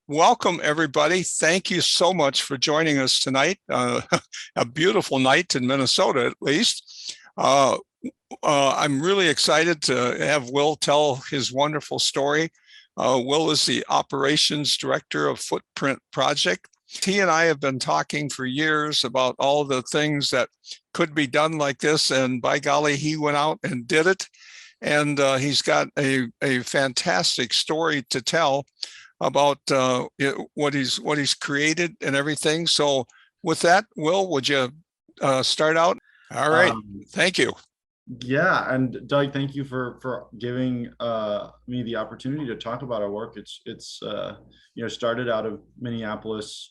Welcome, everybody. Thank you so much for joining us tonight. A beautiful night in Minnesota, at least. I'm really excited to have Will tell his wonderful story. Will is the operations director of Footprint Project. He and I have been talking for years about all the things that could be done like this, and by golly, he went out and did it. And he's got a fantastic story to tell about what he's created and everything. So with that, Will, would you start out? All right. Thank you. Yeah, and Doug, thank you for giving me the opportunity to talk about our work. It's started out of Minneapolis,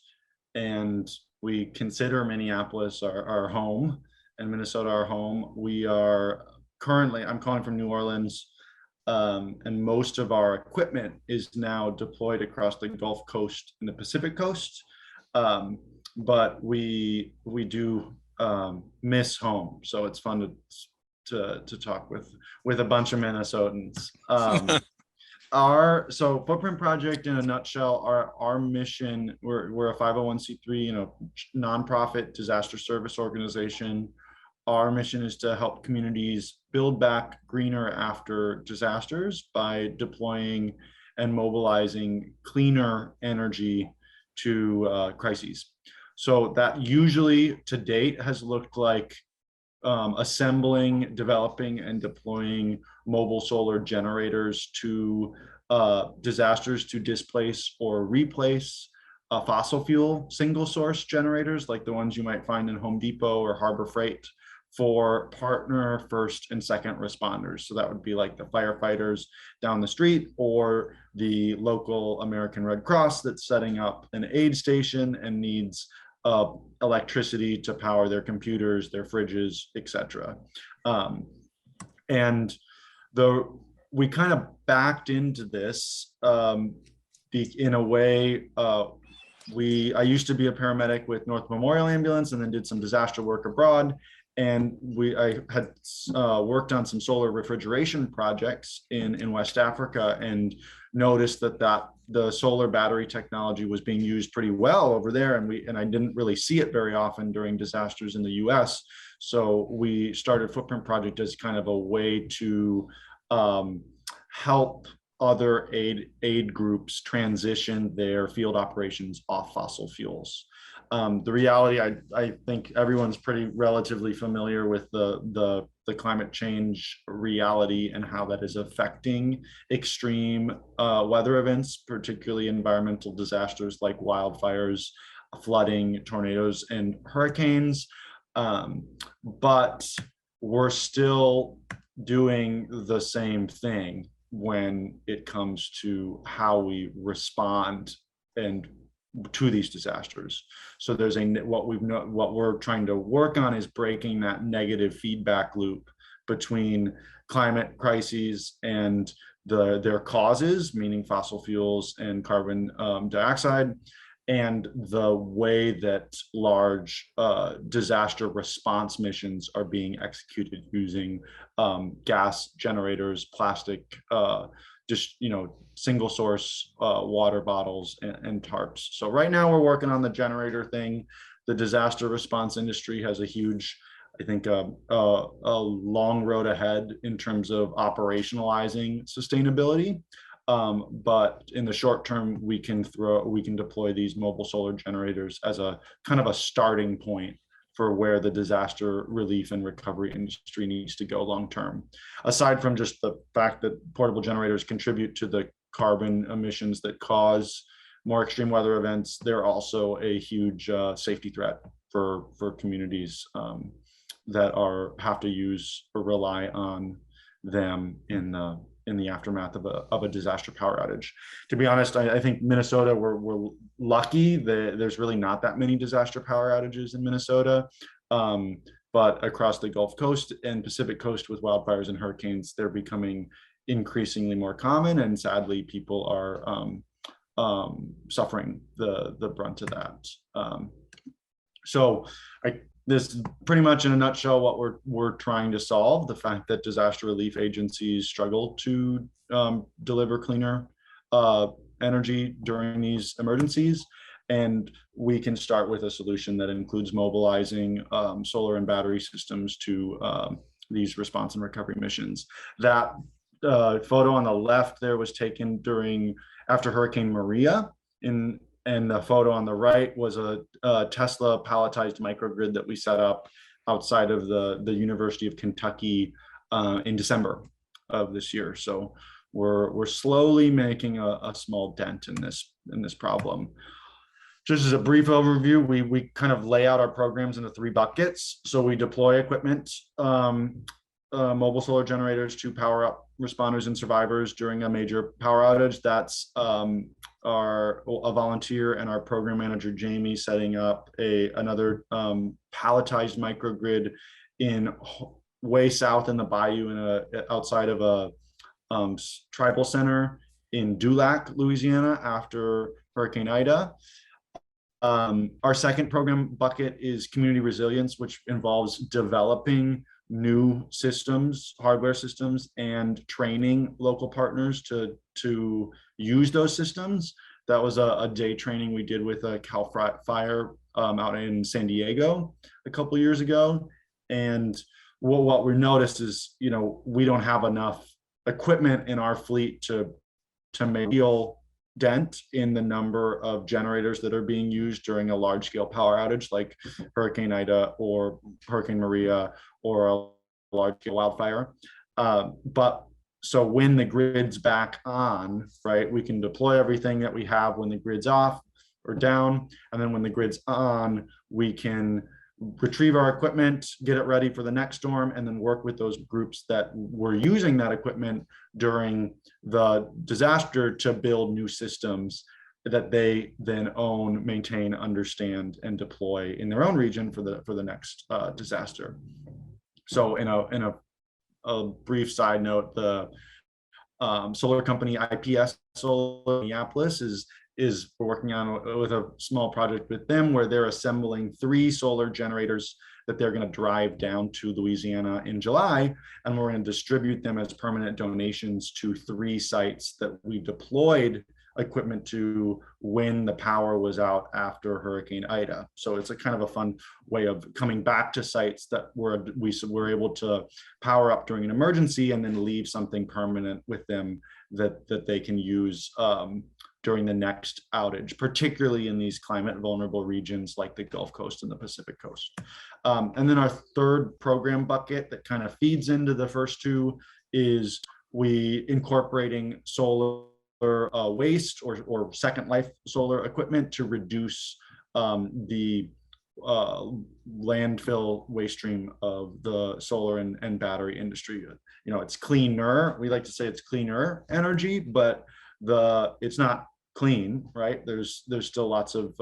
and we consider Minneapolis our home and Minnesota our home. We are currently, I'm calling from New Orleans, and most of our equipment is now deployed across the Gulf Coast and the Pacific Coast. But we do miss home, so it's fun to talk with a bunch of Minnesotans. So Footprint Project in a nutshell, our mission, we're a 501c3, nonprofit disaster service organization. Our mission is to help communities build back greener after disasters by deploying and mobilizing cleaner energy to crises. So that usually to date has looked like assembling, developing, and deploying mobile solar generators to disasters to displace or replace fossil fuel single source generators like the ones you might find in Home Depot or Harbor Freight for partner first and second responders. So that would be like the firefighters down the street or the local American Red Cross that's setting up an aid station and needs electricity to power their computers, their fridges, etc. And we kind of backed into this in a way. I used to be a paramedic with North Memorial Ambulance and then did some disaster work abroad. And I had worked on some solar refrigeration projects in West Africa and noticed that the solar battery technology was being used pretty well over there, and I didn't really see it very often during disasters in the US. So we started Footprint Project as kind of a way to help other aid groups transition their field operations off fossil fuels. The reality, I think everyone's pretty relatively familiar with the climate change reality and how that is affecting extreme weather events, particularly environmental disasters like wildfires, flooding, tornadoes, and hurricanes. But we're still doing the same thing when it comes to how we respond and to these disasters. So there's what we're trying to work on is breaking that negative feedback loop between climate crises and their causes, meaning fossil fuels and carbon dioxide, and the way that large disaster response missions are being executed using gas generators, plastic, just single source water bottles and tarps. So right now we're working on the generator thing. The disaster response industry has a huge, I think, a long road ahead in terms of operationalizing sustainability. But in the short term, we can deploy these mobile solar generators as a kind of a starting point for where the disaster relief and recovery industry needs to go long term. Aside from just the fact that portable generators contribute to the carbon emissions that cause more extreme weather events, they're also a huge safety threat for communities that have to use or rely on them in the aftermath of a disaster power outage. To be honest, I think Minnesota, we're lucky that there's really not that many disaster power outages in Minnesota. But across the Gulf Coast and Pacific Coast with wildfires and hurricanes, they're becoming increasingly more common, and sadly, people are suffering the brunt of that. This is pretty much in a nutshell what we're trying to solve: the fact that disaster relief agencies struggle to deliver cleaner energy during these emergencies. And we can start with a solution that includes mobilizing solar and battery systems to these response and recovery missions. That photo on the left there was taken after Hurricane Maria, and the photo on the right was a Tesla palletized microgrid that we set up outside of the University of Kentucky in December of this year. So we're slowly making a small dent in this problem. Just as a brief overview, we kind of lay out our programs into 3 buckets. So we deploy equipment, mobile solar generators to power up responders and survivors during a major power outage. That's a volunteer and our program manager, Jamie, setting up another palletized microgrid way south in the bayou outside of a tribal center in Dulac, Louisiana, after Hurricane Ida. Our second program bucket is community resilience, which involves developing new systems, hardware systems, and training local partners to use those systems. That was a day training we did with a Cal Fire out in San Diego a couple years ago. And what we noticed is, we don't have enough equipment in our fleet to make real dent in the number of generators that are being used during a large scale power outage like Hurricane Ida or Hurricane Maria or a large scale wildfire. But so when the grid's back on, right, we can deploy everything that we have when the grid's off or down. And then when the grid's on, we can retrieve our equipment, get it ready for the next storm, and then work with those groups that were using that equipment during the disaster to build new systems that they then own, maintain, understand, and deploy in their own region for the next disaster. So in a brief side note, the solar company IPS Solar Minneapolis is working on with a small project with them where they're assembling 3 solar generators that they're going to drive down to Louisiana in July, and we're going to distribute them as permanent donations to 3 sites that we deployed equipment to when the power was out after Hurricane Ida. So it's a kind of a fun way of coming back to sites that we were able to power up during an emergency and then leave something permanent with them that they can use during the next outage, particularly in these climate vulnerable regions like the Gulf Coast and the Pacific Coast. And then our third program bucket that kind of feeds into the first 2 is we incorporating solar waste or second life solar equipment to reduce the landfill waste stream of the solar and battery industry. It's cleaner. We like to say it's cleaner energy, but it's not clean, right? There's still lots of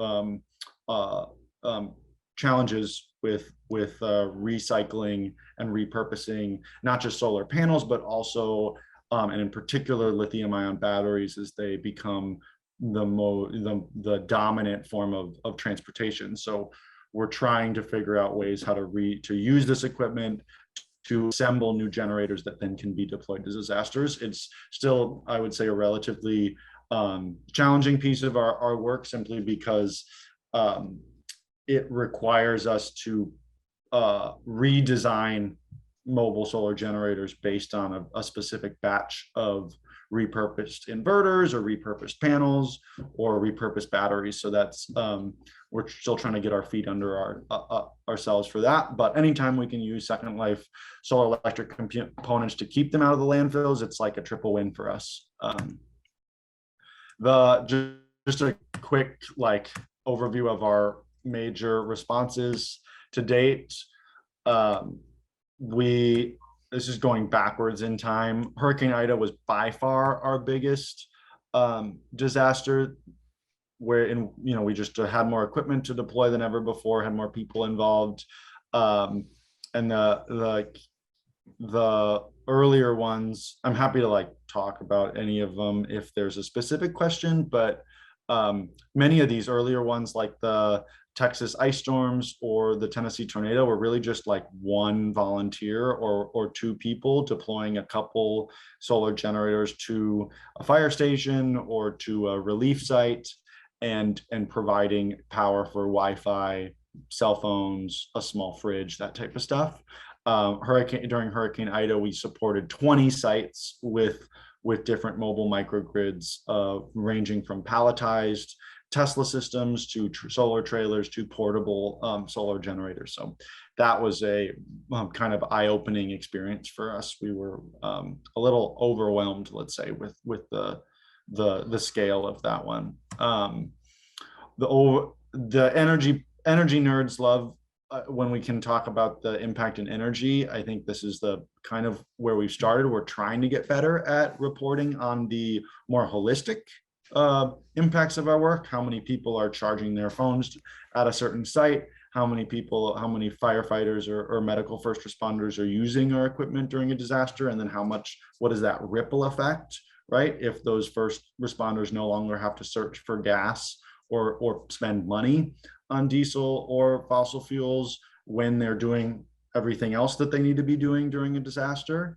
challenges with recycling and repurposing, not just solar panels, but also and in particular lithium-ion batteries as they become the dominant form of transportation. So we're trying to figure out ways how to use this equipment to assemble new generators that then can be deployed to disasters. It's still, I would say, a relatively challenging piece of our work, simply because it requires us to redesign mobile solar generators based on a specific batch of repurposed inverters or repurposed panels or repurposed batteries. So that's we're still trying to get our feet under ourselves for that. But anytime we can use second life solar electric components to keep them out of the landfills, it's like a triple win for us. Just a quick overview of our major responses to date. This is going backwards in time. Hurricane Ida was by far our biggest disaster, wherein we just had more equipment to deploy than ever before, had more people involved, and the earlier ones, I'm happy to talk about any of them if there's a specific question, but many of these earlier ones, like the Texas ice storms or the Tennessee tornado were really just like one volunteer or two people deploying a couple solar generators to a fire station or to a relief site and providing power for Wi-Fi, cell phones, a small fridge, that type of stuff. During Hurricane Ida, we supported 20 sites with different mobile microgrids, ranging from palletized Tesla systems to solar trailers to portable solar generators. So that was a kind of eye-opening experience for us. We were a little overwhelmed, let's say, with the scale of that one. The energy nerds love when we can talk about the impact in energy. I think this is the kind of where we've started. We're trying to get better at reporting on the more holistic impacts of our work. How many people are charging their phones at a certain site? How many firefighters or medical first responders are using our equipment during a disaster? And then what is that ripple effect, right? If those first responders no longer have to search for gas or spend money on diesel or fossil fuels when they're doing everything else that they need to be doing during a disaster.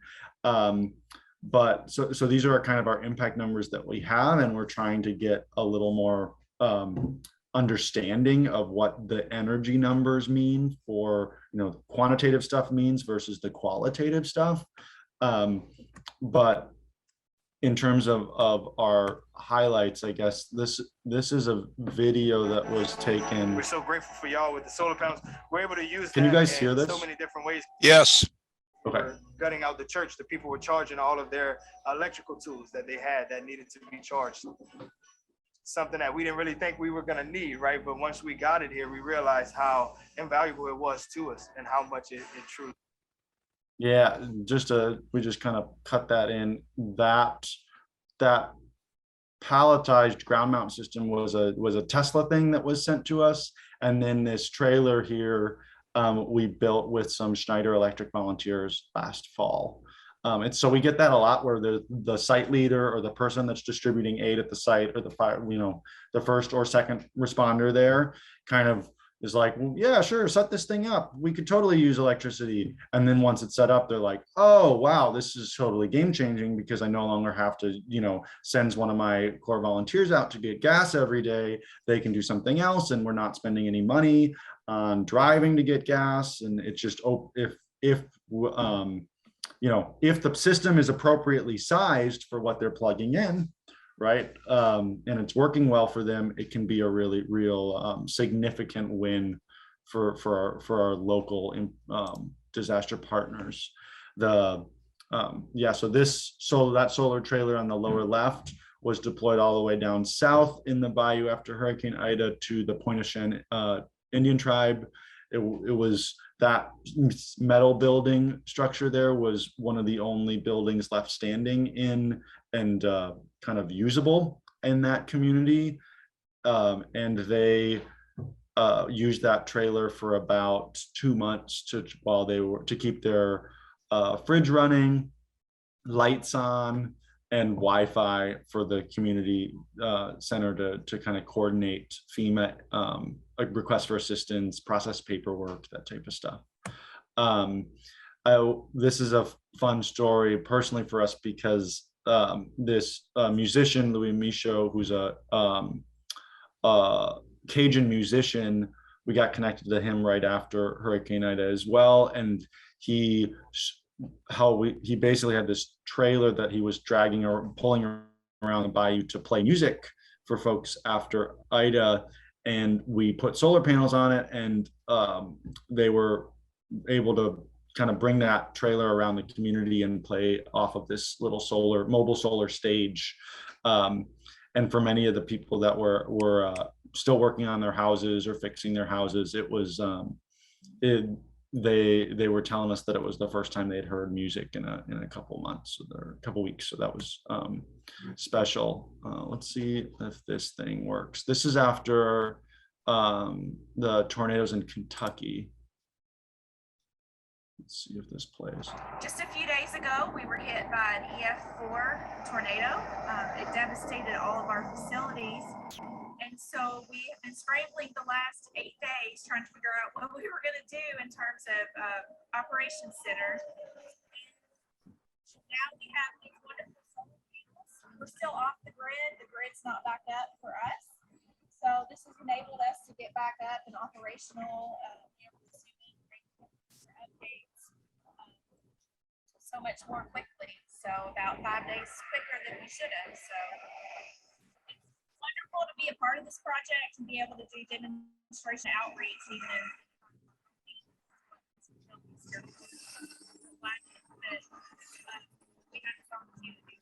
But so these are kind of our impact numbers that we have, and we're trying to get a little more understanding of what the energy numbers mean for, quantitative stuff means versus the qualitative stuff. But in terms of our highlights, I guess this is a video that was taken. We're so grateful for y'all with the solar panels. We're able to use. Can you guys hear this? So many different ways. Yes. Okay. We're gutting out the church. The people were charging all of their electrical tools that they had that needed to be charged. Something that we didn't really think we were going to need, right? But once we got it here, we realized how invaluable it was to us and how much it truly. Yeah, we just kind of cut that in. That palletized ground mount system was a Tesla thing that was sent to us, and then this trailer here we built with some Schneider Electric volunteers last fall. And so we get that a lot, where the site leader or the person that's distributing aid at the site, or the fire, the first or second responder there, kind of is like, well, yeah, sure, set this thing up. We could totally use electricity. And then once it's set up, they're like, oh, wow, this is totally game changing, because I no longer have to, send one of my core volunteers out to get gas every day. They can do something else, and we're not spending any money on driving to get gas. And it's just, if the system is appropriately sized for what they're plugging in, right, and it's working well for them, it can be a really real significant win for our local disaster partners. So that solar trailer on the lower left was deployed all the way down south in the bayou after Hurricane Ida to the Pointe-au-Chien Indian tribe. It was that metal building structure there was one of the only buildings left standing in and kind of usable in that community. And they used that trailer for about 2 months to keep their fridge running, lights on, and Wi-Fi for the community center to kind of coordinate FEMA requests for assistance, process paperwork, that type of stuff. This is a fun story personally for us, because this musician, Louis Michaud, who's a Cajun musician, we got connected to him right after Hurricane Ida as well. And he basically had this trailer that he was dragging or pulling around the bayou to play music for folks after Ida. And we put solar panels on it, and they were able to kind of bring that trailer around the community and play off of this little mobile solar stage. And for many of the people that were still working on their houses or fixing their houses, it was they were telling us that it was the first time they'd heard music in a couple months or a couple weeks. So that was special. Let's see if this thing works. This is after the tornadoes in Kentucky. Let's see if this plays. Just a few days ago, we were hit by an EF4 tornado. It devastated all of our facilities. And so we have been scrambling the last 8 days trying to figure out what we were going to do in terms of operations center. Now we have these wonderful solar panels. We're still off the grid. The grid's not back up for us. So this has enabled us to get back up and operational, updates so much more quickly. So about 5 days quicker than we should have. So it's wonderful to be a part of this project and be able to do demonstration outreach even in we had this opportunity.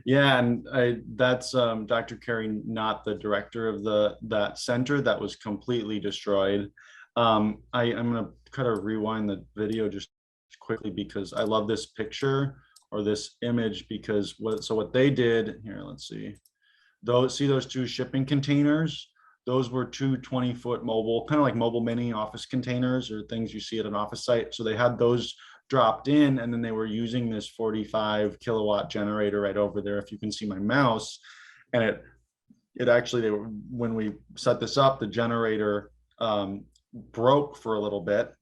Yeah, and that's Dr. Carey, not the director of that center that was completely destroyed. I'm gonna kind of rewind the video just quickly because I love this picture or this image because what they did here, let's see those two shipping containers. Those were two 20-foot mobile, kind of like mobile mini office containers or things you see at an office site. So they had those dropped in, and then they were using this 45 kilowatt generator right over there. If you can see my mouse, and it actually, when we set this up, the generator broke for a little bit.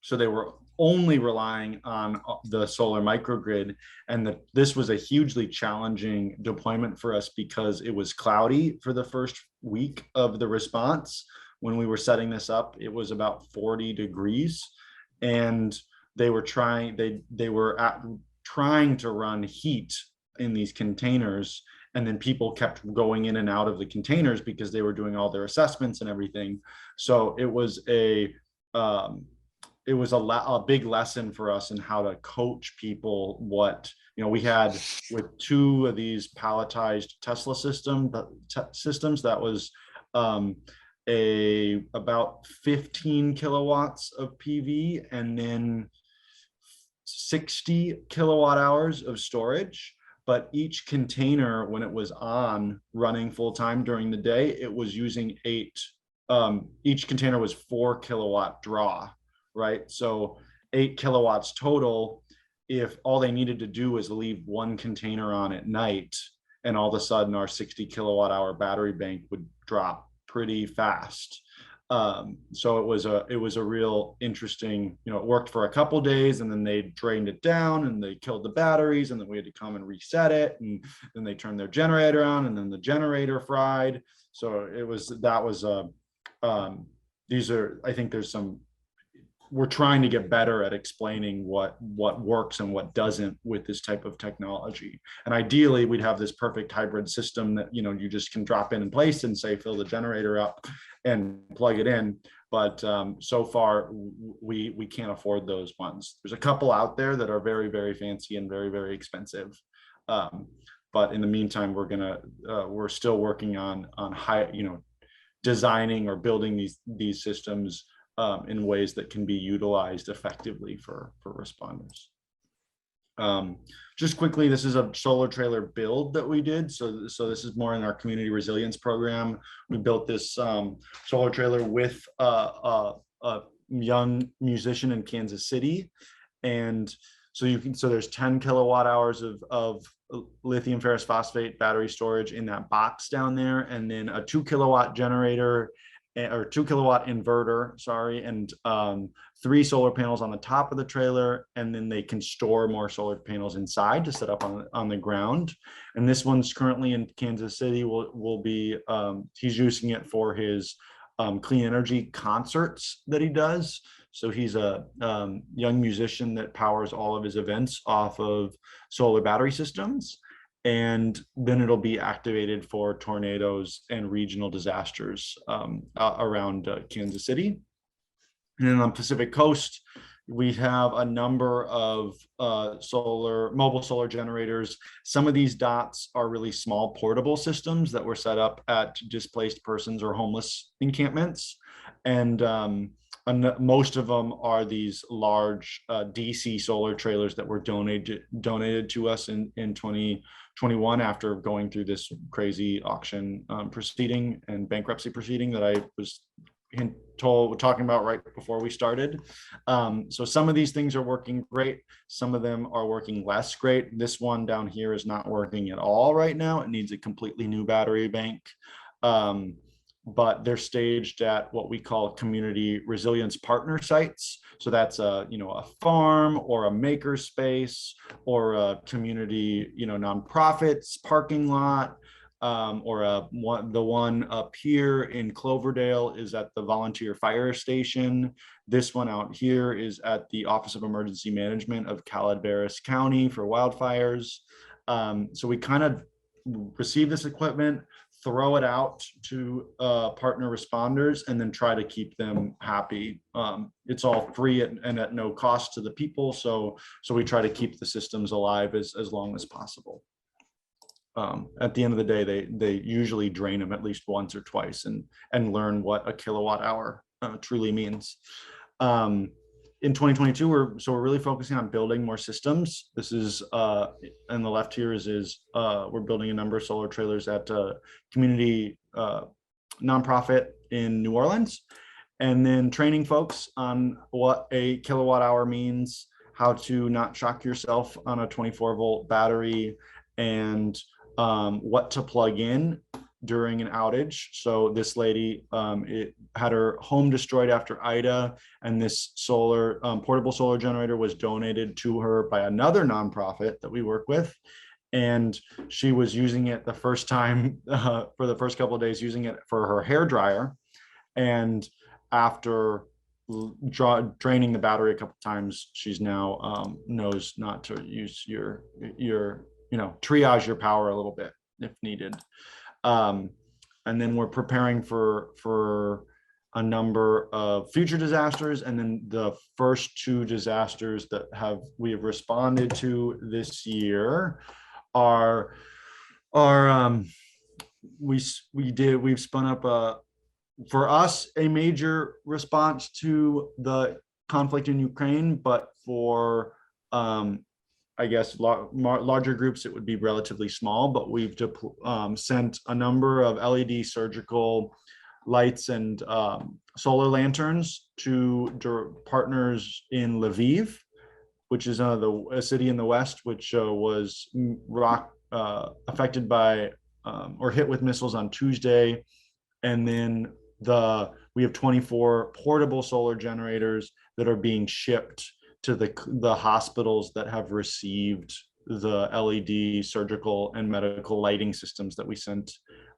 So they were only relying on the solar microgrid, and this was a hugely challenging deployment for us because it was cloudy for the first week of the response. When we were setting this up, it was about 40 degrees, and they were trying to run heat in these containers, and then people kept going in and out of the containers because they were doing all their assessments and everything. So it was a big lesson for us in how to coach people. What, we had with two of these palletized Tesla systems that was about 15 kilowatts of PV and then 60 kilowatt hours of storage. But each container, when it was on running full time during the day, it was using each container was 4 kilowatt draw, right? So 8 kilowatts total. If all they needed to do was leave one container on at night, and all of a sudden our 60 kilowatt hour battery bank would drop pretty fast. So it was a real interesting, it worked for a couple days, and then they drained it down and they killed the batteries, and then we had to come and reset it, and then they turned their generator on, and then the generator fried. So I think we're trying to get better at explaining what works and what doesn't with this type of technology. And ideally we'd have this perfect hybrid system that, you just can drop in place and say, fill the generator up and plug it in. But so far we can't afford those ones. There's a couple out there that are very, very fancy and very, very expensive. But in the meantime, we're still working on high, designing or building these systems in ways that can be utilized effectively for responders. Just quickly, this is a solar trailer build that we did. So this is more in our community resilience program. We built this solar trailer with a young musician in Kansas City. And so there's 10 kilowatt hours of lithium ferrous phosphate battery storage in that box down there. And then a 2 kilowatt generator or 2 kilowatt inverter, and 3 solar panels on the top of the trailer, and then they can store more solar panels inside to set up on the ground. And this one's currently in Kansas City. Will be he's using it for his clean energy concerts that he does. So he's a young musician that powers all of his events off of solar battery systems. And then it'll be activated for tornadoes and regional disasters around Kansas City. And then on Pacific Coast, we have a number of mobile solar generators. Some of these dots are really small portable systems that were set up at displaced persons or homeless encampments. And most of them are these large DC solar trailers that were donated to us in 2021 after going through this crazy auction proceeding and bankruptcy proceeding that I was talking about right before we started. So some of these things are working great. Some of them are working less great. This one down here is not working at all right now. It needs a completely new battery bank. But they're staged at what we call community resilience partner sites. So that's a farm or a maker space or a community, nonprofits parking lot. Or the one up here in Cloverdale is at the volunteer fire station. This one out here is at the Office of Emergency Management of Calaveras County for wildfires. So we kind of receive this equipment, throw it out to partner responders, and then try to keep them happy. It's all free and at no cost to the people. So we try to keep the systems alive as long as possible. At the end of the day, they usually drain them at least once or twice and learn what a kilowatt hour truly means. In 2022, we're really focusing on building more systems. This is on the left here is we're building a number of solar trailers at a community nonprofit in New Orleans, and then training folks on what a kilowatt hour means, how to not shock yourself on a 24-volt battery, and what to plug in during an outage. So this lady it had her home destroyed after Ida, and this solar portable solar generator was donated to her by another nonprofit that we work with, and she was using it the first time for the first couple of days, using it for her hair dryer, and after draining the battery a couple of times, she's now knows not to use your triage your power a little bit if needed. And then we're preparing for a number of future disasters. And then the first two disasters that we have responded to this year we've spun up for us a major response to the conflict in Ukraine, but for I guess larger groups, it would be relatively small, but we've sent a number of LED surgical lights and solar lanterns to partners in Lviv, which is a city in the west, which was affected by or hit with missiles on Tuesday. And then we have 24 portable solar generators that are being shipped to the hospitals that have received the LED surgical and medical lighting systems that we sent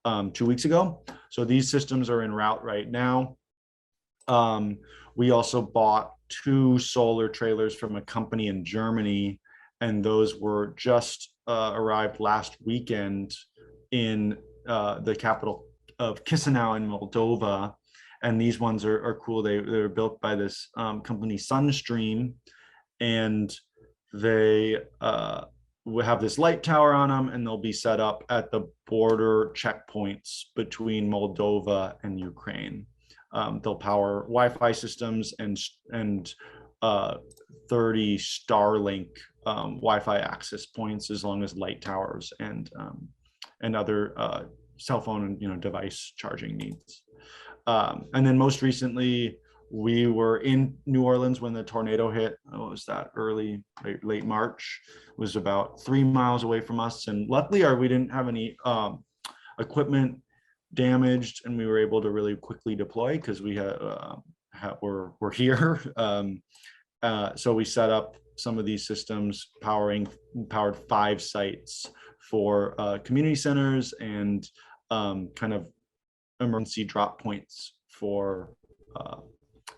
2 weeks ago. So these systems are en route right now. We also bought 2 solar trailers from a company in Germany, and those were just arrived last weekend in the capital of Chisinau in Moldova. And these ones are cool. They were built by this company Sunstream, and they will have this light tower on them, and they'll be set up at the border checkpoints between Moldova and Ukraine. They'll power Wi-Fi systems and 30 Starlink Wi-Fi access points, as long as light towers and other cell phone and device charging needs. And then most recently, we were in New Orleans when the tornado hit. What was that? Late March. It was about 3 miles away from us, and luckily we didn't have any equipment damaged, and we were able to really quickly deploy because we're here. So we set up some of these systems, powered 5 sites for community centers and kind of emergency drop points for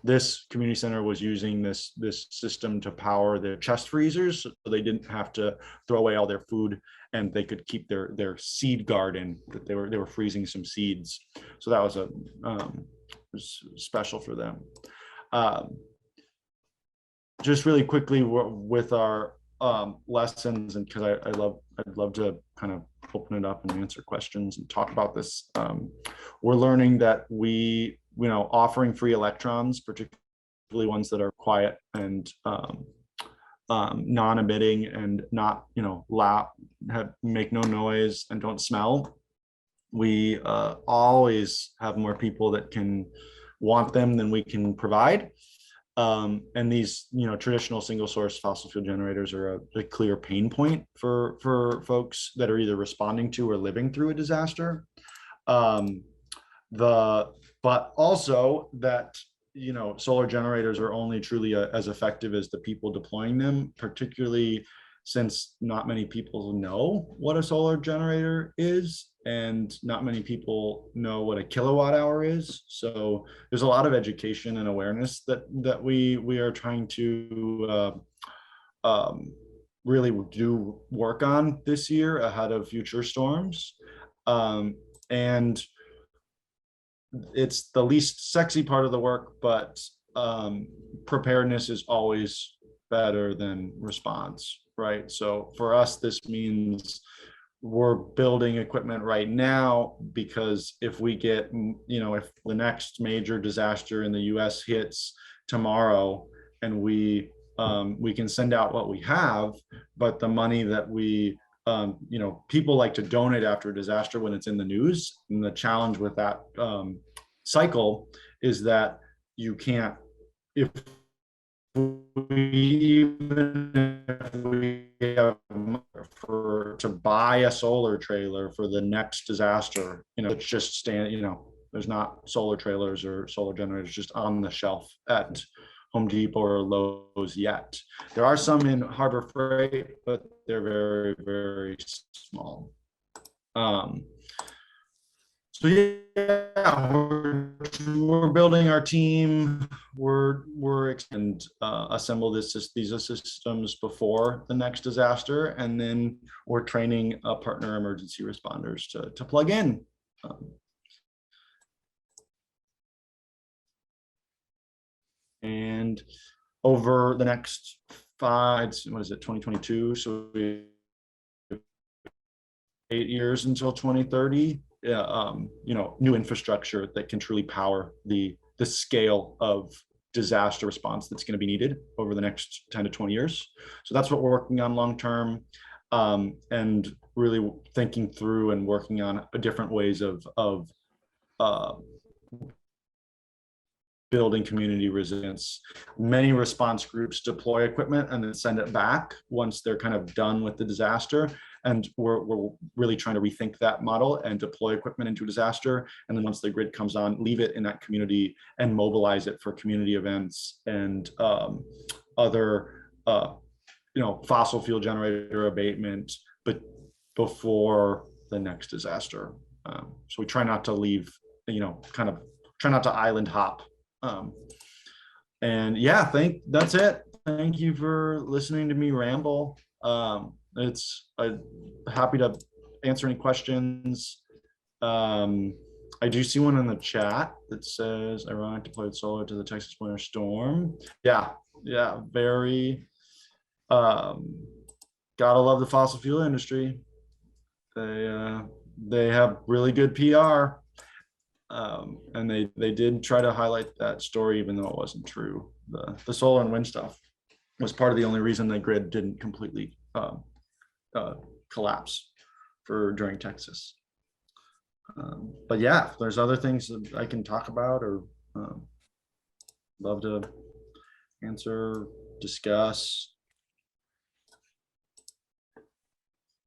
this community center was using this system to power their chest freezers, so they didn't have to throw away all their food, and they could keep their seed garden that they were freezing some seeds. So that was was special for them. Just really quickly with our lessons, and because I'd love to kind of open it up and answer questions and talk about this. We're learning that offering free electrons, particularly ones that are quiet and non-emitting and not loud, make no noise and don't smell. We always have more people that can want them than we can provide. And these, traditional single source fossil fuel generators are a clear pain point for folks that are either responding to or living through a disaster. But also that, solar generators are only truly as effective as the people deploying them, particularly since not many people know what a solar generator is, and not many people know what a kilowatt hour is. So there's a lot of education and awareness that we are trying to really do work on this year ahead of future storms. And it's the least sexy part of the work, but preparedness is always better than response, right? So for us, this means we're building equipment right now, because if we get, if the next major disaster in the US hits tomorrow, and we can send out what we have, but the money that we, people like to donate after a disaster when it's in the news. And the challenge with that cycle is that you can't, if we have to buy a solar trailer for the next disaster, it's just there's not solar trailers or solar generators just on the shelf at Home Depot or Lowe's yet. There are some in Harbor Freight, but they're very, very small. So yeah, we're building our team. We're and assemble these systems before the next disaster, and then we're training partner emergency responders to plug in. And over the next 2022? So 8 years until 2030. New infrastructure that can truly power the scale of disaster response that's going to be needed over the next 10 to 20 years. So that's what we're working on long term, and really thinking through and working on different ways of building community resilience. Many response groups deploy equipment and then send it back once they're kind of done with the disaster. And we're really trying to rethink that model and deploy equipment into a disaster. And then once the grid comes on, leave it in that community and mobilize it for community events and other, fossil fuel generator abatement, but before the next disaster. So we try not to leave, try not to island hop. And yeah, that's it. Thank you for listening to me ramble. I'm happy to answer any questions. I do see one in the chat that says, ironic deployed solar to the Texas winter storm. Yeah, very, gotta love the fossil fuel industry. They have really good PR. And they did try to highlight that story, even though it wasn't true. The solar and wind stuff was part of the only reason the grid didn't completely collapse during Texas. But yeah, if there's other things that I can talk about or love to answer, discuss.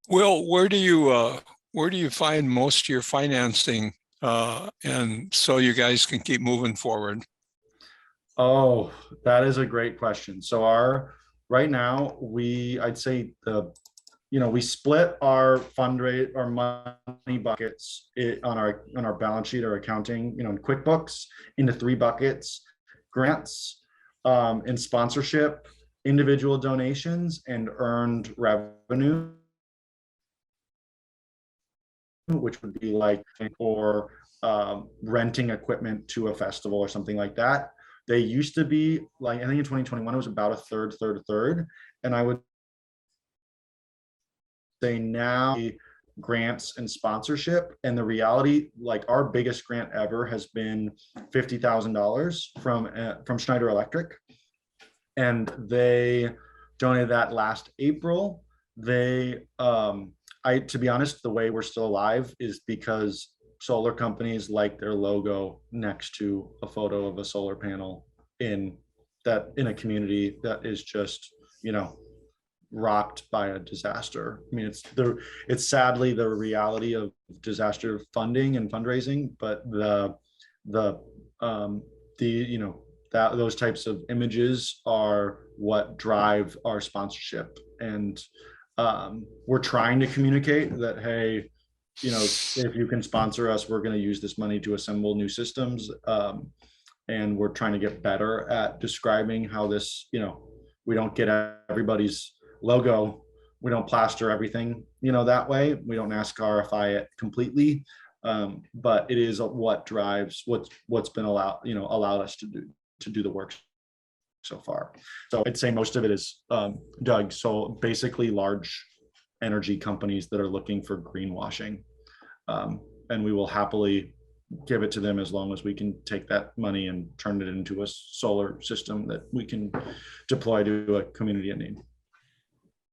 Will, where do you find most of your financing? And so you guys can keep moving forward? Oh, that is a great question. So right now, I'd say we split our fundraise, our money buckets on our balance sheet or accounting, in QuickBooks into 3 buckets: grants, and sponsorship, individual donations, and earned revenue, which would be like, or renting equipment to a festival or something like that. They used to be like, I think in 2021, it was about a third. And I would say now grants and sponsorship. And the reality, like our biggest grant ever has been $50,000 from Schneider Electric. And they donated that last April. To be honest, the way we're still alive is because solar companies like their logo next to a photo of a solar panel in a community that is just, rocked by a disaster. I mean, it's sadly the reality of disaster funding and fundraising, but those types of images are what drive our sponsorship. And we're trying to communicate that, hey, if you can sponsor us, we're going to use this money to assemble new systems. And we're trying to get better at describing how this, we don't get everybody's logo. We don't plaster everything, that way. We don't NASCARify it completely. But it is what drives what's been allowed us to do the work so far. So I'd say most of it is, Doug. So basically large energy companies that are looking for greenwashing. And we will happily give it to them as long as we can take that money and turn it into a solar system that we can deploy to a community in need.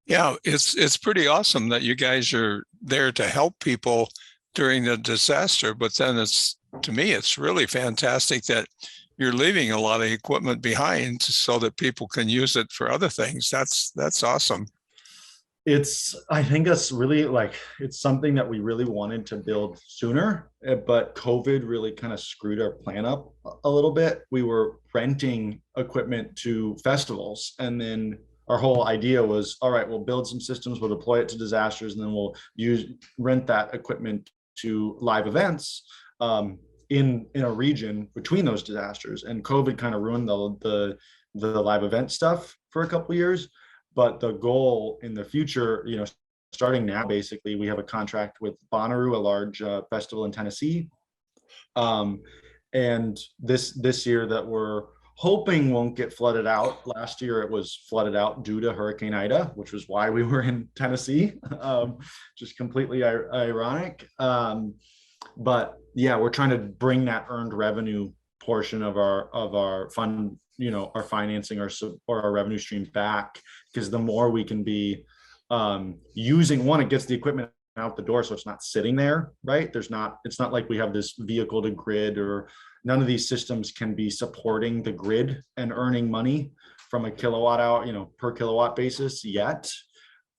Yeah, it's pretty awesome that you guys are there to help people during the disaster, but then to me, it's really fantastic that you're leaving a lot of equipment behind so that people can use it for other things. That's awesome. I think it's really it's something that we really wanted to build sooner, but COVID really kind of screwed our plan up a little bit. We were renting equipment to festivals, and then our whole idea was, all right, we'll build some systems, we'll deploy it to disasters, and then we'll rent that equipment to live events in a region between those disasters. And COVID kind of ruined the live event stuff for a couple of years. But the goal in the future, starting now, basically, we have a contract with Bonnaroo, a large festival in Tennessee. And this year that we're hoping won't get flooded out. Last year it was flooded out due to Hurricane Ida, which was why we were in Tennessee. Just completely ironic. But yeah, we're trying to bring that earned revenue portion of our fund, our financing or our revenue streams back, because the more we can be using, it gets the equipment out the door, so it's not sitting there, right? It's not like we have this vehicle to grid, or none of these systems can be supporting the grid and earning money from a kilowatt hour, per kilowatt basis yet.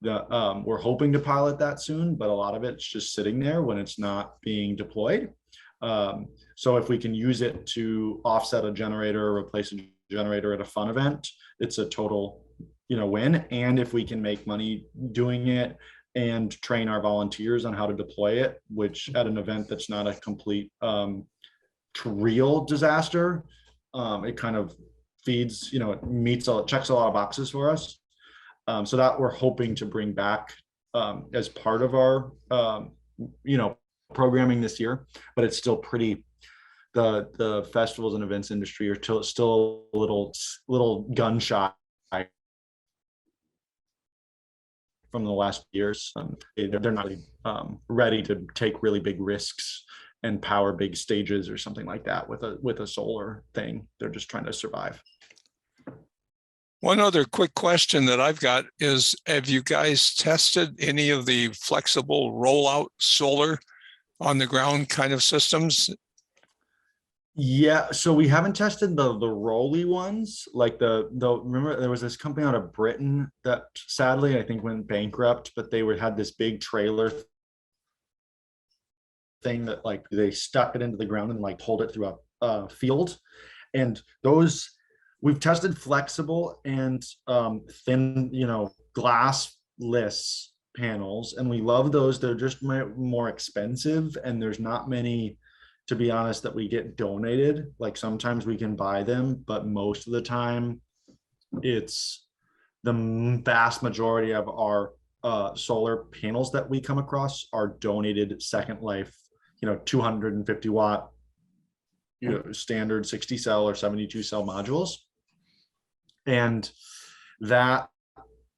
We're hoping to pilot that soon, but a lot of it's just sitting there when it's not being deployed. So if we can use it to offset a generator or replace a generator at a fun event, it's a total, win. And if we can make money doing it and train our volunteers on how to deploy it, which at an event that's not a complete real disaster, it kind of feeds, it checks a lot of boxes for us. So that we're hoping to bring back as part of our, programming this year. But it's still pretty, the festivals and events industry are still a little gun shy from the last years. They're not really, ready to take really big risks and power big stages or something like that with a solar thing. They're just trying to survive. One other quick question that I've got is, have you guys tested any of the flexible rollout solar on the ground kind of systems? Yeah, so we haven't tested the rolly ones, like remember there was this company out of Britain that sadly I think went bankrupt, but they had this big trailer thing that they stuck it into the ground and pulled it through a field. And those, we've tested flexible and thin, glassless panels, and we love those. They're just more expensive, and there's not many, to be honest, that we get donated. Sometimes we can buy them, but most of the time it's the vast majority of our solar panels that we come across are donated Second Life, 250 watt, standard 60 cell or 72 cell modules. And that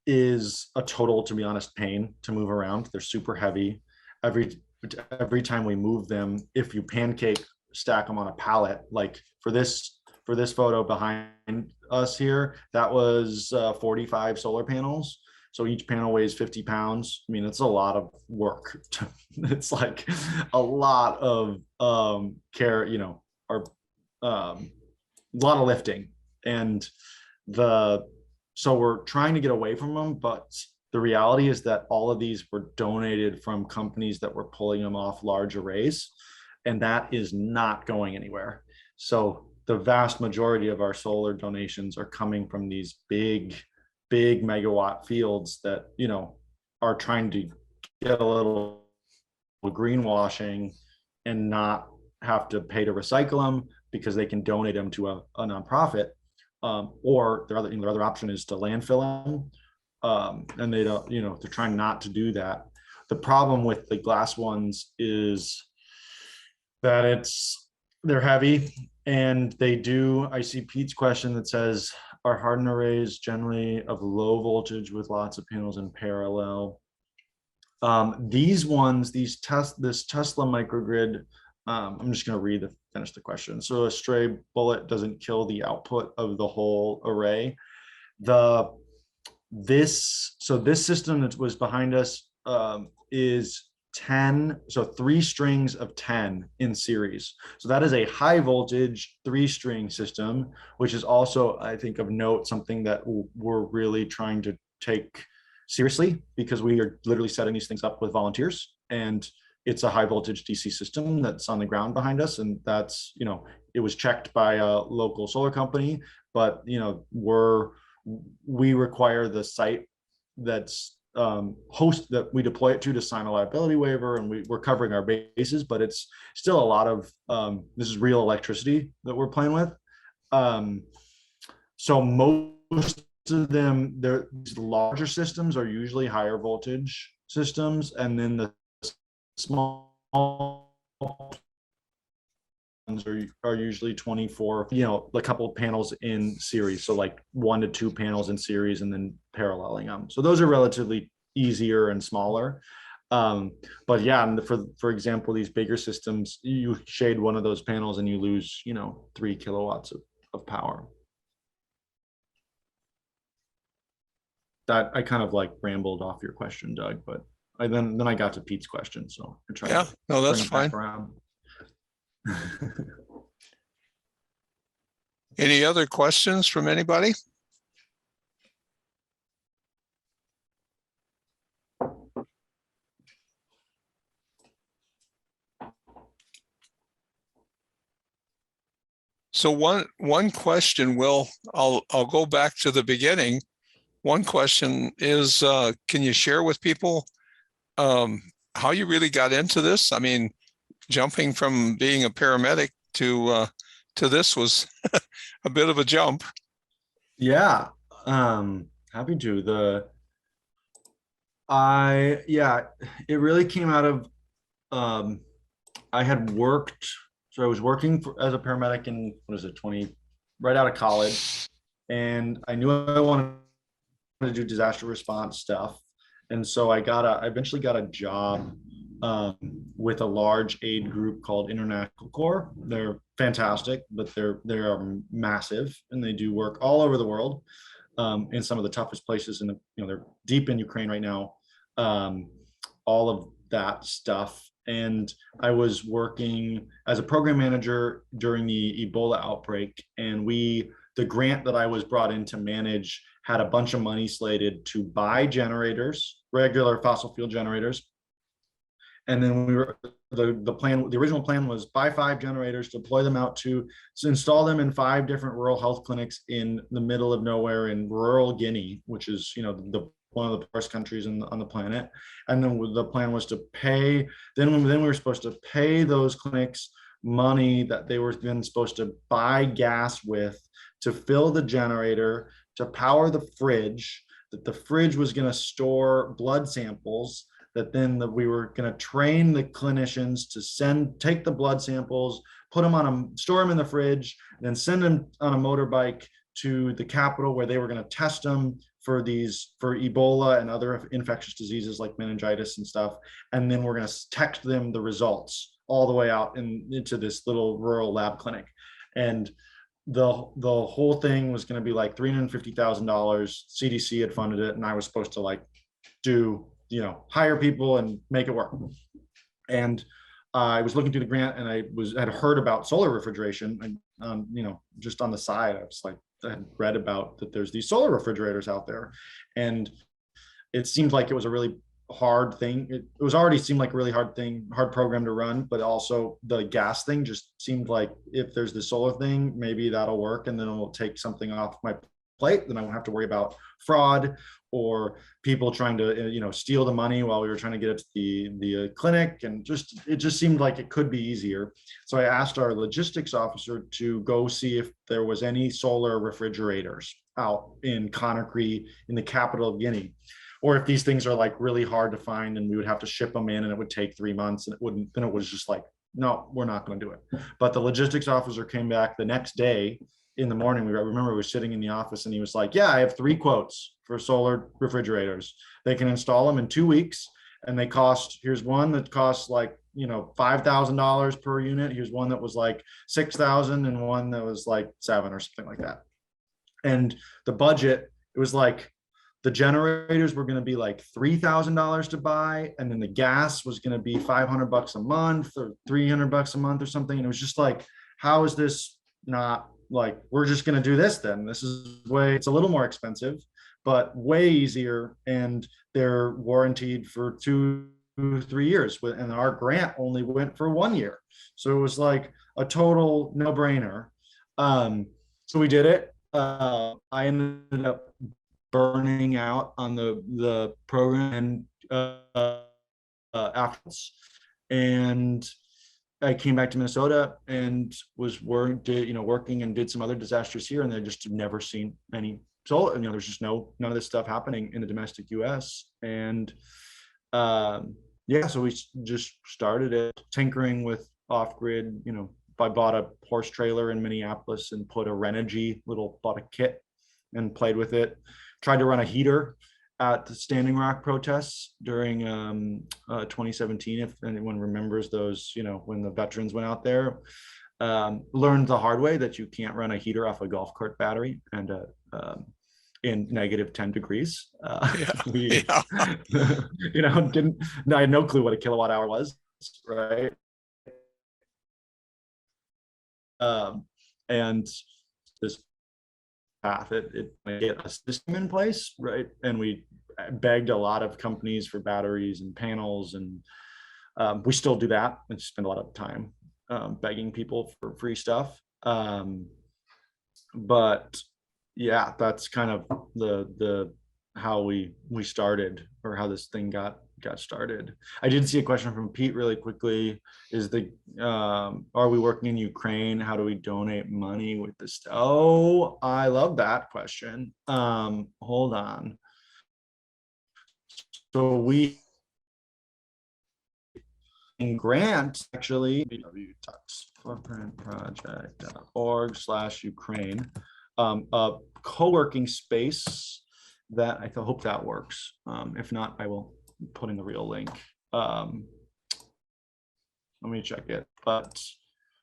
is a total, to be honest, pain to move around. They're super heavy. Every time we move them, if you pancake stack them on a pallet, like for this photo behind us here, that was 45 solar panels. So each panel weighs 50 pounds. I mean, it's a lot of work. It's like a lot of care, you know, or a lot of lifting. And so we're trying to get away from them, but the reality is that all of these were donated from companies that were pulling them off large arrays, and that is not going anywhere. So the vast majority of our solar donations are coming from these big megawatt fields that, you know, are trying to get a little greenwashing and not have to pay to recycle them because they can donate them to a nonprofit. Or their other option is to landfill them. And they don't, you know, they're trying not to do that. The problem with the glass ones is that they're heavy, and I see Pete's question that says, are hardened arrays generally of low voltage with lots of panels in parallel? These ones, this Tesla microgrid, I'm just going to finish the question. So a stray bullet doesn't kill the output of the whole array. This system that was behind us is 10, so 3 strings of 10 in series. So that is a high voltage 3-string system, which is also, I think, of note, something that we're really trying to take seriously, because we are literally setting these things up with volunteers, and it's a high voltage DC system that's on the ground behind us. And that's, you know, it was checked by a local solar company, but, you know, we require the site that's host that we deploy it to sign a liability waiver, and we're covering our bases, but it's still a lot of this is real electricity that we're playing with. So most of them, these larger systems are usually higher voltage systems, and then the small ones are usually 24, you know, a couple of panels in series. So like 1 to 2 panels in series and then paralleling them. So those are relatively easier and smaller. But yeah, and for example, these bigger systems, you shade one of those panels and you lose, you know, 3 kilowatts of power. That I kind of like rambled off your question, Doug, but then I got to Pete's question, so I tried. Yeah, no, that's fine. Any other questions from anybody? So one question, I'll go back to the beginning. One question is, can you share with people how you really got into this? I mean, jumping from being a paramedic to this was a bit of a jump. Yeah, happy to. It really came out of I had worked. So I was working as a paramedic in, right out of college, and I knew I wanted to do disaster response stuff, and so I eventually got a job with a large aid group called International Corps. They're fantastic, but they are massive, and they do work all over the world, in some of the toughest places. And they're deep in Ukraine right now, all of that stuff. And I was working as a program manager during the Ebola outbreak, and the grant that I was brought in to manage had a bunch of money slated to buy generators, regular fossil fuel generators. And then the original plan was buy 5 generators, deploy them out to install them in 5 different rural health clinics in the middle of nowhere in rural Guinea, which is, one of the poorest countries on the planet. And then the plan was to pay, then we were supposed to pay those clinics money that they were then supposed to buy gas with to fill the generator, to power the fridge, that the fridge was going to store blood samples, that then we were going to train the clinicians to take the blood samples, store them in the fridge, and then send them on a motorbike to the capital where they were going to test them for Ebola and other infectious diseases like meningitis and stuff. And then we're going to text them the results all the way out into this little rural lab clinic. And the whole thing was going to be like $350,000. CDC had funded it, and I was supposed to like do, hire people and make it work. And I was looking through the grant, and I had heard about solar refrigeration, and just on the side, I was like, I had read about that there's these solar refrigerators out there, and it seemed like it was a really hard thing. It was already seemed like a really hard program to run, but also the gas thing just seemed like if there's the solar thing, maybe that'll work, and then it'll take something off my plate. Then I won't have to worry about fraud or people trying to steal the money while we were trying to get it to the clinic, and it just seemed like it could be easier. So I asked our logistics officer to go see if there was any solar refrigerators out in Conakry, in the capital of Guinea, or if these things are like really hard to find and we would have to ship them in and it would take 3 months, and it was just like, no, we're not going to do it. But the logistics officer came back the next day in the morning. I remember we were sitting in the office, and he was like, yeah, I have 3 quotes for solar refrigerators. They can install them in 2 weeks, and here's one that costs like, $5,000 per unit. Here's one that was like 6,000, and one that was like 7 or something like that. And the budget, it was like, the generators were going to be like $3,000 to buy, and then the gas was going to be $500 a month or $300 a month or something. And it was just like, how is this not like, we're just going to do this then? This is it's a little more expensive, but way easier, and they're warranted for 2-3 years. And our grant only went for 1 year, so it was like a total no-brainer. So we did it. I ended up burning out on the program afterwards, and I came back to Minnesota and was working and did some other disasters here, and I just never seen any solar. There's just none of this stuff happening in the domestic U.S. And so we just started it, tinkering with off-grid. I bought a horse trailer in Minneapolis and put a Renogy bought a kit and played with it. Tried to run a heater at the Standing Rock protests during 2017, if anyone remembers those, when the veterans went out there. Learned the hard way that you can't run a heater off a golf cart battery and in -10 degrees. I had no clue what a kilowatt hour was, right? And this path, it get a system in place, right? And we begged a lot of companies for batteries and panels, and we still do that and spend a lot of time begging people for free stuff. But yeah, that's kind of the how we started, or how this thing got started. I did see a question from Pete really quickly. Are we working in Ukraine? How do we donate money with this? Oh, I love that question. Hold on. So we in grants, actually, www.footprintproject.org/Ukraine, a co-working space that I hope that works. If not, I will put in the real link. Let me check it. But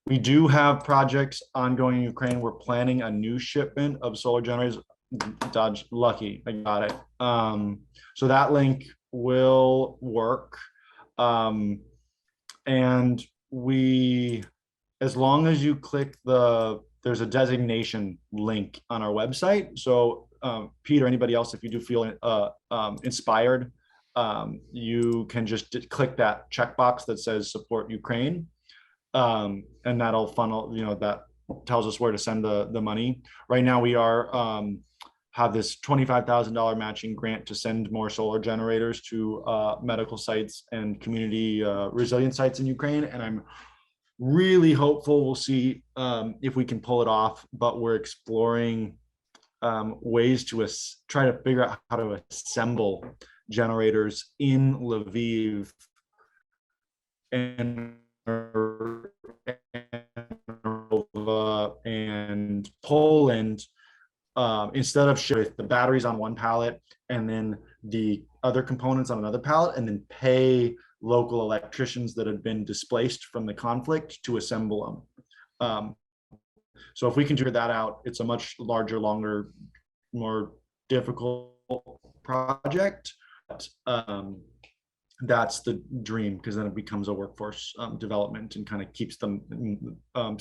we do have projects ongoing in Ukraine. We're planning a new shipment of solar generators. Dodge, lucky, I got it. So that link will work. And as long as you click there's a designation link on our website. So Pete or anybody else, if you do feel inspired, you can just click that checkbox that says support Ukraine, and that'll funnel, that tells us where to send the money. Right now we have this $25,000 matching grant to send more solar generators to medical sites and community resilient sites in Ukraine, and I'm really hopeful we'll see if we can pull it off. But we're exploring ways to try to figure out how to assemble generators in Lviv and Poland, instead of shipping the batteries on one pallet and then the other components on another pallet, and then pay local electricians that have been displaced from the conflict to assemble them. So if we can figure that out, it's a much larger, longer, more difficult project. But, that's the dream, because then it becomes a workforce development and kind of keeps them,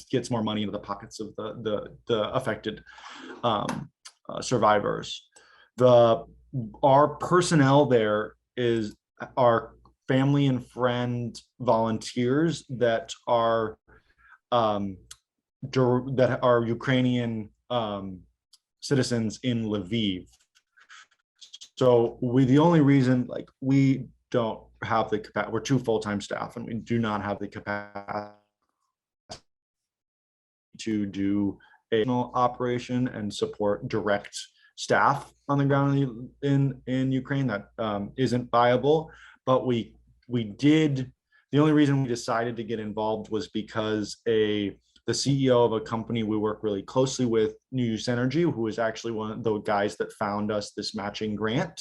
gets more money into the pockets of the affected survivors. Our personnel there is our family and friend volunteers that are Ukrainian citizens in Lviv. So the only reason, like, we don't have the capacity, we're 2 full-time staff, and we do not have the capacity to do a operation and support direct staff on the ground in Ukraine. That isn't viable. But we did. The only reason we decided to get involved was because the CEO of a company we work really closely with, New Use Energy, who is actually one of the guys that found us this matching grant,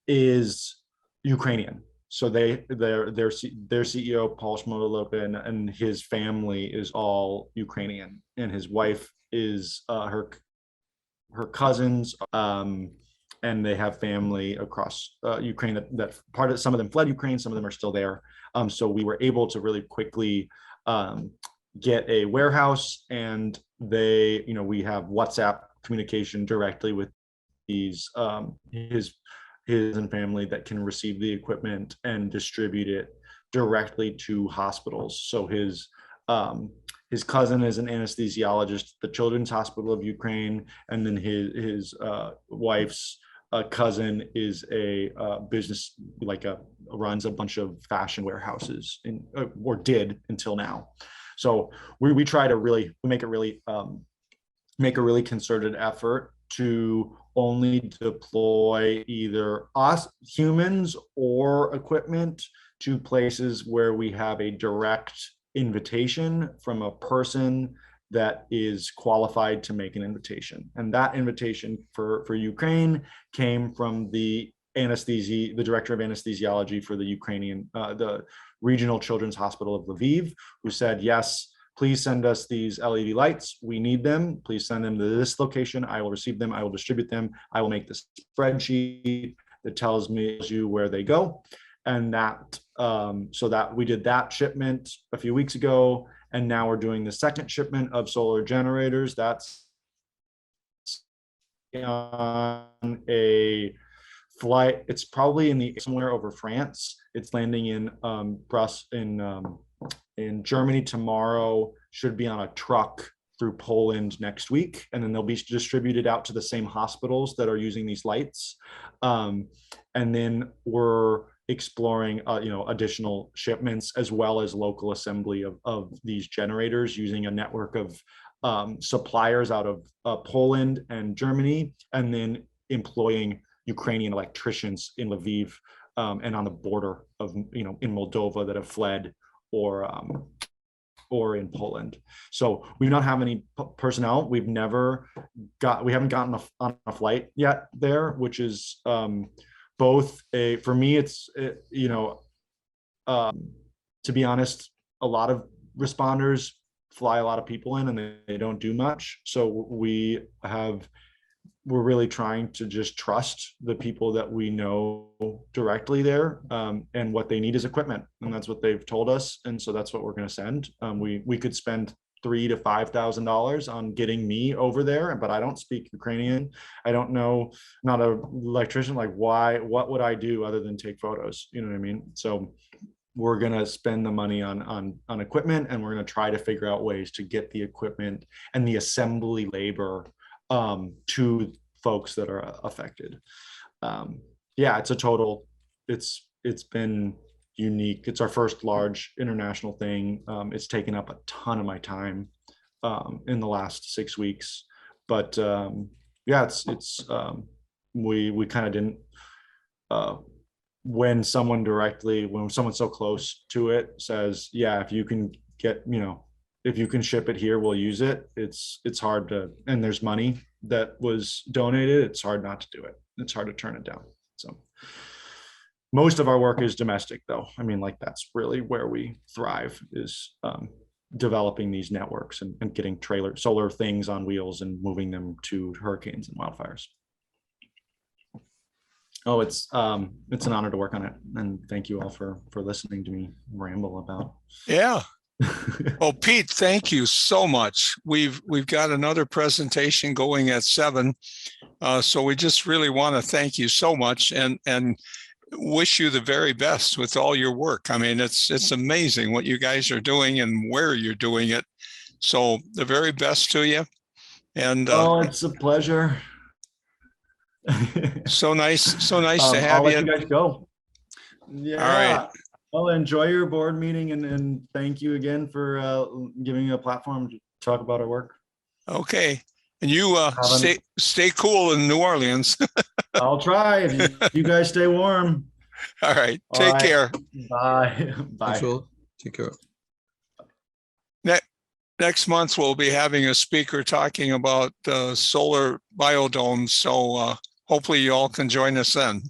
is Ukrainian. So their CEO, Paul Shmodolopin, and his family is all Ukrainian, and his wife is her cousins, and they have family across Ukraine that some of them fled Ukraine, some of them are still there. So we were able to really quickly get a warehouse, and we have WhatsApp communication directly with these his and family that can receive the equipment and distribute it directly to hospitals. So his cousin is an anesthesiologist at the Children's Hospital of Ukraine, and then his wife's cousin is a business, runs a bunch of fashion warehouses or did until now. So we try to make a really concerted effort to only deploy either us humans or equipment to places where we have a direct invitation from a person that is qualified to make an invitation. And that invitation for Ukraine came from the director of anesthesiology for the Ukrainian, the regional children's hospital of Lviv, who said, yes, please send us these LED lights. We need them. Please send them to this location. I will receive them. I will distribute them. I will make this spreadsheet that tells you where they go. And so that we did that shipment a few weeks ago. And now we're doing the second shipment of solar generators. That's on a flight. It's probably somewhere over France. It's landing in Germany tomorrow, should be on a truck through Poland next week, and then they'll be distributed out to the same hospitals that are using these lights. And then we're exploring additional shipments, as well as local assembly of these generators using a network of suppliers out of Poland and Germany, and then employing Ukrainian electricians in Lviv and on the border of in Moldova that have fled, or in Poland. So we do not have any personnel. We haven't gotten on a flight yet there, which is both for me, it's to be honest, a lot of responders fly a lot of people in, and they don't do much. So we're really trying to just trust the people that we know directly there, and what they need is equipment, and that's what they've told us. And so that's what we're going to send. We could spend $3,000 to $5,000 on getting me over there, but I don't speak Ukrainian. I don't know, not an electrician. Like, what would I do other than take photos? You know what I mean? So we're going to spend the money on equipment, and we're going to try to figure out ways to get the equipment and the assembly labor to folks that are affected. It's been unique. It's our first large international thing. It's taken up a ton of my time in the last 6 weeks, but we kind of didn't, when someone so close to it says, yeah, if you can if you can ship it here, we'll use it. It's hard to, and there's money that was donated. It's hard not to do it. It's hard to turn it down. So most of our work is domestic, though. I mean, that's really where we thrive, is developing these networks and getting solar things on wheels and moving them to hurricanes and wildfires. Oh, it's an honor to work on it, and thank you all for listening to me ramble about. Yeah. Well, Pete, thank you so much. We've got another presentation going at 7. So we just really want to thank you so much and wish you the very best with all your work. I mean, it's amazing what you guys are doing and where you're doing it. So the very best to you. And It's a pleasure. so nice to have I'll let you. you guys go. Yeah. All right. Well, enjoy your board meeting, and thank you again for giving me a platform to talk about our work. Okay. And you stay cool in New Orleans. I'll try. If you guys stay warm. All right. Take care. Bye. Bye. Take care. Next month, we'll be having a speaker talking about solar biodomes. So hopefully you all can join us then.